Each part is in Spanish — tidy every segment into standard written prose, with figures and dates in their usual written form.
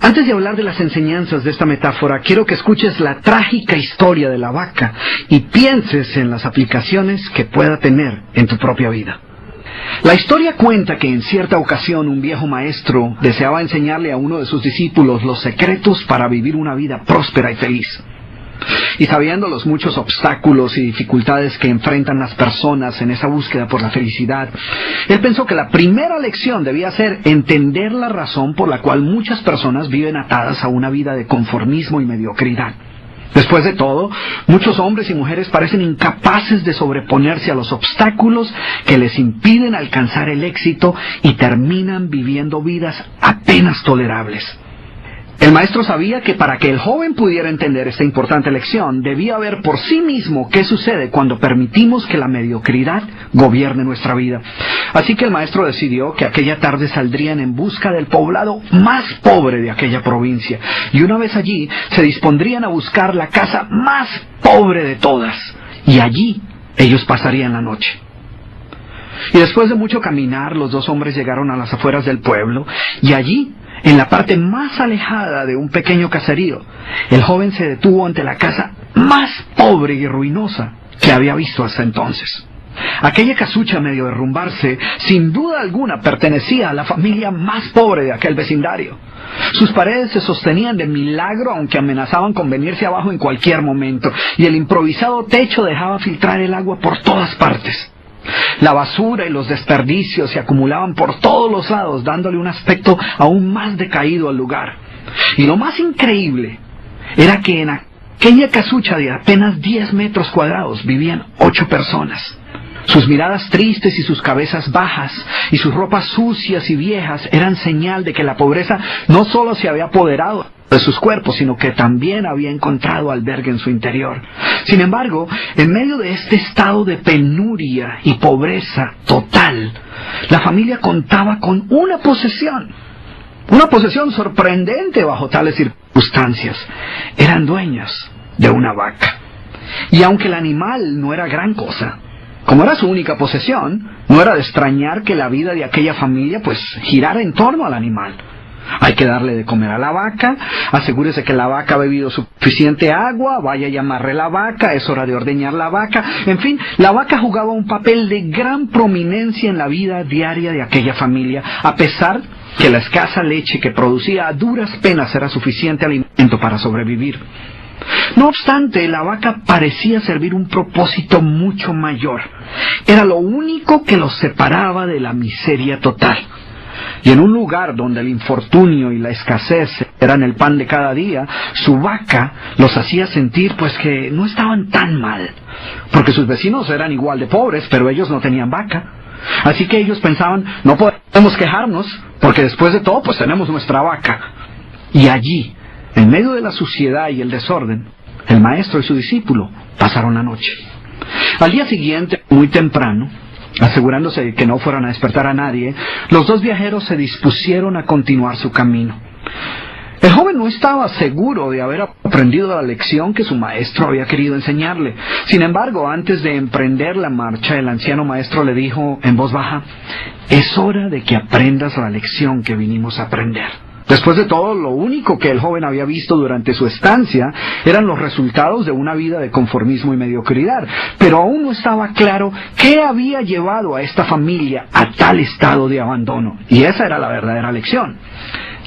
Antes de hablar de las enseñanzas de esta metáfora, quiero que escuches la trágica historia de la vaca y pienses en las aplicaciones que pueda tener en tu propia vida. La historia cuenta que en cierta ocasión un viejo maestro deseaba enseñarle a uno de sus discípulos los secretos para vivir una vida próspera y feliz. Y sabiendo los muchos obstáculos y dificultades que enfrentan las personas en esa búsqueda por la felicidad, él pensó que la primera lección debía ser entender la razón por la cual muchas personas viven atadas a una vida de conformismo y mediocridad. Después de todo, muchos hombres y mujeres parecen incapaces de sobreponerse a los obstáculos que les impiden alcanzar el éxito y terminan viviendo vidas apenas tolerables. El maestro sabía que para que el joven pudiera entender esta importante lección, debía ver por sí mismo qué sucede cuando permitimos que la mediocridad gobierne nuestra vida. Así que el maestro decidió que aquella tarde saldrían en busca del poblado más pobre de aquella provincia, y una vez allí se dispondrían a buscar la casa más pobre de todas, y allí ellos pasarían la noche. Y después de mucho caminar, los dos hombres llegaron a las afueras del pueblo, y allí, en la parte más alejada de un pequeño caserío, el joven se detuvo ante la casa más pobre y ruinosa que había visto hasta entonces. Aquella casucha, a medio derrumbarse, sin duda alguna pertenecía a la familia más pobre de aquel vecindario. Sus paredes se sostenían de milagro, aunque amenazaban con venirse abajo en cualquier momento, y el improvisado techo dejaba filtrar el agua por todas partes. La basura y los desperdicios se acumulaban por todos los lados, dándole un aspecto aún más decaído al lugar. Y lo más increíble era que en aquella casucha de apenas 10 metros cuadrados vivían 8 personas. Sus miradas tristes y sus cabezas bajas y sus ropas sucias y viejas eran señal de que la pobreza no solo se había apoderado de sus cuerpos, sino que también había encontrado albergue en su interior. Sin embargo, en medio de este estado de penuria y pobreza total, la familia contaba con una posesión sorprendente bajo tales circunstancias. Eran dueños de una vaca. Y aunque el animal no era gran cosa, como era su única posesión, no era de extrañar que la vida de aquella familia girara en torno al animal. Hay que darle de comer a la vaca, asegúrese que la vaca ha bebido suficiente agua, vaya y amarre la vaca, es hora de ordeñar la vaca. En fin, la vaca jugaba un papel de gran prominencia en la vida diaria de aquella familia, a pesar que la escasa leche que producía a duras penas era suficiente alimento para sobrevivir. No obstante, la vaca parecía servir un propósito mucho mayor. Era lo único que los separaba de la miseria total. Y en un lugar donde el infortunio y la escasez eran el pan de cada día, su vaca los hacía sentir que no estaban tan mal, porque sus vecinos eran igual de pobres, pero ellos no tenían vaca. Así que ellos pensaban, no podemos quejarnos, porque después de todo tenemos nuestra vaca. Y allí, en medio de la suciedad y el desorden, el maestro y su discípulo pasaron la noche. Al día siguiente, muy temprano, asegurándose de que no fueran a despertar a nadie, los dos viajeros se dispusieron a continuar su camino. El joven no estaba seguro de haber aprendido la lección que su maestro había querido enseñarle. Sin embargo, antes de emprender la marcha, el anciano maestro le dijo en voz baja: «Es hora de que aprendas la lección que vinimos a aprender». Después de todo, lo único que el joven había visto durante su estancia eran los resultados de una vida de conformismo y mediocridad, pero aún no estaba claro qué había llevado a esta familia a tal estado de abandono, y esa era la verdadera lección.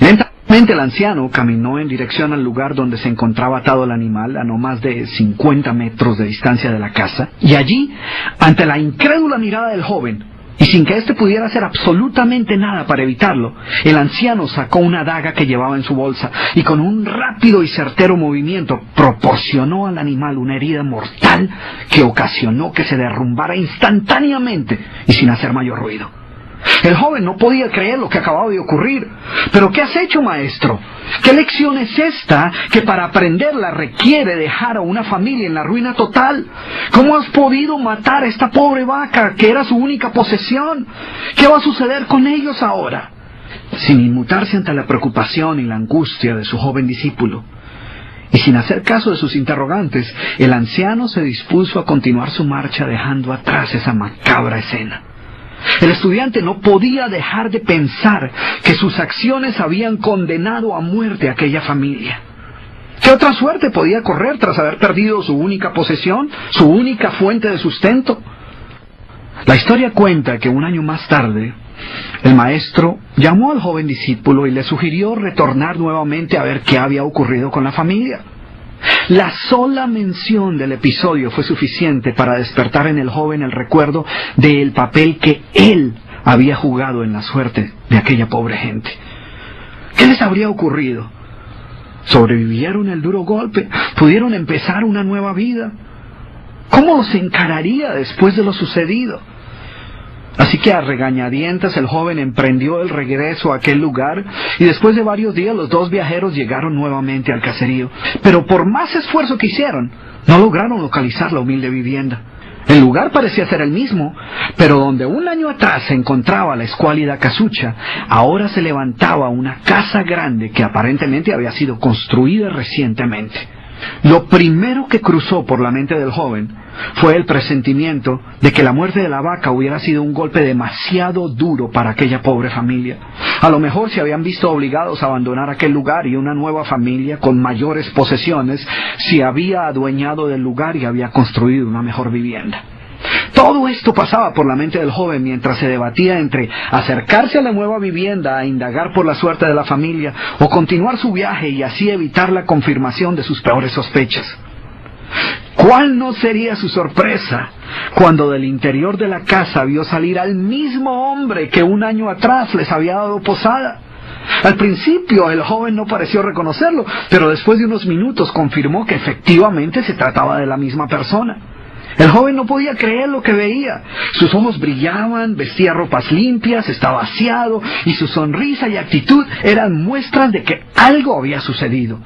Lentamente el anciano caminó en dirección al lugar donde se encontraba atado el animal, a no más de 50 metros de distancia de la casa, y allí, ante la incrédula mirada del joven, y sin que éste pudiera hacer absolutamente nada para evitarlo, el anciano sacó una daga que llevaba en su bolsa y con un rápido y certero movimiento proporcionó al animal una herida mortal que ocasionó que se derrumbara instantáneamente y sin hacer mayor ruido. El joven no podía creer lo que acababa de ocurrir. «¿Pero qué has hecho, maestro? ¿Qué lección es esta que para aprenderla requiere dejar a una familia en la ruina total? ¿Cómo has podido matar a esta pobre vaca que era su única posesión? ¿Qué va a suceder con ellos ahora?» Sin inmutarse ante la preocupación y la angustia de su joven discípulo, y sin hacer caso de sus interrogantes, el anciano se dispuso a continuar su marcha dejando atrás esa macabra escena. El estudiante no podía dejar de pensar que sus acciones habían condenado a muerte a aquella familia. ¿Qué otra suerte podía correr tras haber perdido su única posesión, su única fuente de sustento? La historia cuenta que un año más tarde, el maestro llamó al joven discípulo y le sugirió retornar nuevamente a ver qué había ocurrido con la familia. La sola mención del episodio fue suficiente para despertar en el joven el recuerdo del papel que él había jugado en la suerte de aquella pobre gente. ¿Qué les habría ocurrido? ¿Sobrevivieron el duro golpe? ¿Pudieron empezar una nueva vida? ¿Cómo los encararía después de lo sucedido? Así que a regañadientes el joven emprendió el regreso a aquel lugar y después de varios días los dos viajeros llegaron nuevamente al caserío. Pero por más esfuerzo que hicieron, no lograron localizar la humilde vivienda. El lugar parecía ser el mismo, pero donde un año atrás se encontraba la escuálida casucha, ahora se levantaba una casa grande que aparentemente había sido construida recientemente. Lo primero que cruzó por la mente del joven fue el presentimiento de que la muerte de la vaca hubiera sido un golpe demasiado duro para aquella pobre familia. A lo mejor se habían visto obligados a abandonar aquel lugar y una nueva familia con mayores posesiones se había adueñado del lugar y había construido una mejor vivienda. Todo esto pasaba por la mente del joven mientras se debatía entre acercarse a la nueva vivienda a indagar por la suerte de la familia o continuar su viaje y así evitar la confirmación de sus peores sospechas. ¿Cuál no sería su sorpresa cuando del interior de la casa vio salir al mismo hombre que un año atrás les había dado posada? Al principio el joven no pareció reconocerlo, pero después de unos minutos confirmó que efectivamente se trataba de la misma persona. El joven no podía creer lo que veía. Sus ojos brillaban, vestía ropas limpias, estaba aseado y su sonrisa y actitud eran muestras de que algo había sucedido.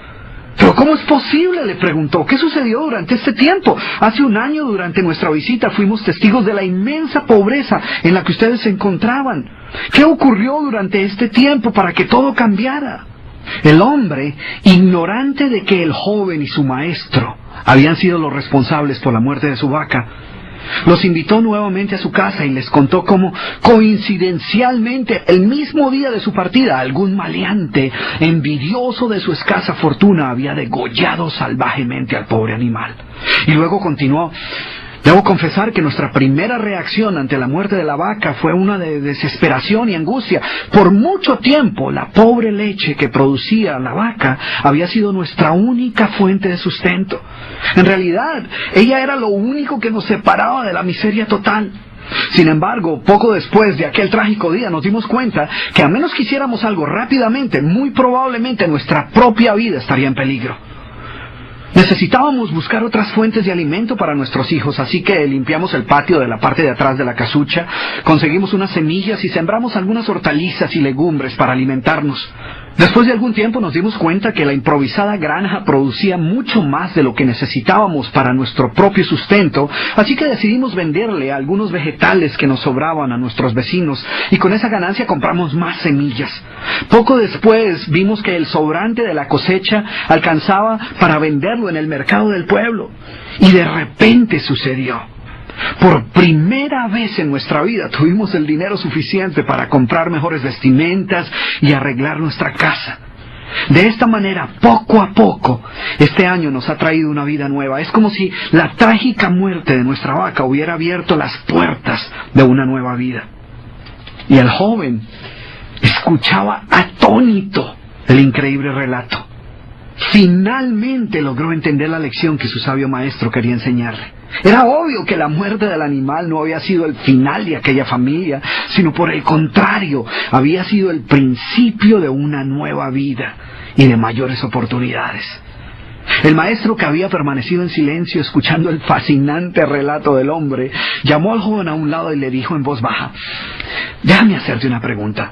¿Pero cómo es posible?, le preguntó. ¿Qué sucedió durante este tiempo? Hace un año, durante nuestra visita, fuimos testigos de la inmensa pobreza en la que ustedes se encontraban. ¿Qué ocurrió durante este tiempo para que todo cambiara? El hombre, ignorante de que el joven y su maestro habían sido los responsables por la muerte de su vaca, los invitó nuevamente a su casa y les contó cómo, coincidencialmente, el mismo día de su partida, algún maleante, envidioso de su escasa fortuna, había degollado salvajemente al pobre animal. Y luego continuó: debo confesar que nuestra primera reacción ante la muerte de la vaca fue una de desesperación y angustia. Por mucho tiempo, la pobre leche que producía la vaca había sido nuestra única fuente de sustento. En realidad, ella era lo único que nos separaba de la miseria total. Sin embargo, poco después de aquel trágico día nos dimos cuenta que a menos que hiciéramos algo rápidamente, muy probablemente nuestra propia vida estaría en peligro. Necesitábamos buscar otras fuentes de alimento para nuestros hijos, así que limpiamos el patio de la parte de atrás de la casucha, conseguimos unas semillas y sembramos algunas hortalizas y legumbres para alimentarnos. Después de algún tiempo nos dimos cuenta que la improvisada granja producía mucho más de lo que necesitábamos para nuestro propio sustento, así que decidimos venderle algunos vegetales que nos sobraban a nuestros vecinos y con esa ganancia compramos más semillas. Poco después vimos que el sobrante de la cosecha alcanzaba para venderlo en el mercado del pueblo y de repente sucedió. Por primera vez en nuestra vida tuvimos el dinero suficiente para comprar mejores vestimentas y arreglar nuestra casa. De esta manera, poco a poco, este año nos ha traído una vida nueva. Es como si la trágica muerte de nuestra vaca hubiera abierto las puertas de una nueva vida. Y el joven escuchaba atónito el increíble relato. Finalmente logró entender la lección que su sabio maestro quería enseñarle. Era obvio que la muerte del animal no había sido el final de aquella familia, sino por el contrario, había sido el principio de una nueva vida y de mayores oportunidades. El maestro, que había permanecido en silencio escuchando el fascinante relato del hombre, llamó al joven a un lado y le dijo en voz baja: déjame hacerte una pregunta.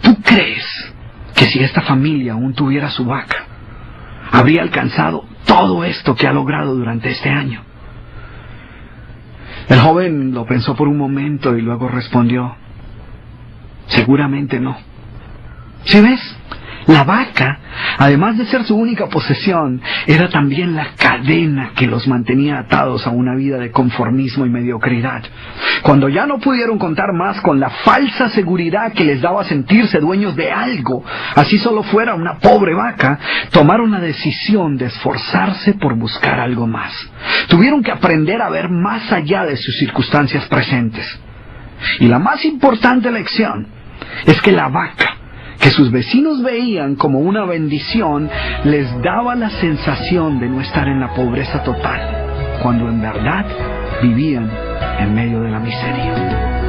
¿Tú crees que si esta familia aún tuviera su vaca, habría alcanzado todo esto que ha logrado durante este año? El joven lo pensó por un momento y luego respondió: seguramente no. ¿Sí ves? La vaca, además de ser su única posesión, era también la cadena que los mantenía atados a una vida de conformismo y mediocridad. Cuando ya no pudieron contar más con la falsa seguridad que les daba sentirse dueños de algo, así solo fuera una pobre vaca, tomaron la decisión de esforzarse por buscar algo más. Tuvieron que aprender a ver más allá de sus circunstancias presentes. Y la más importante lección es que la vaca, que sus vecinos veían como una bendición, les daba la sensación de no estar en la pobreza total, cuando en verdad vivían en medio de la miseria.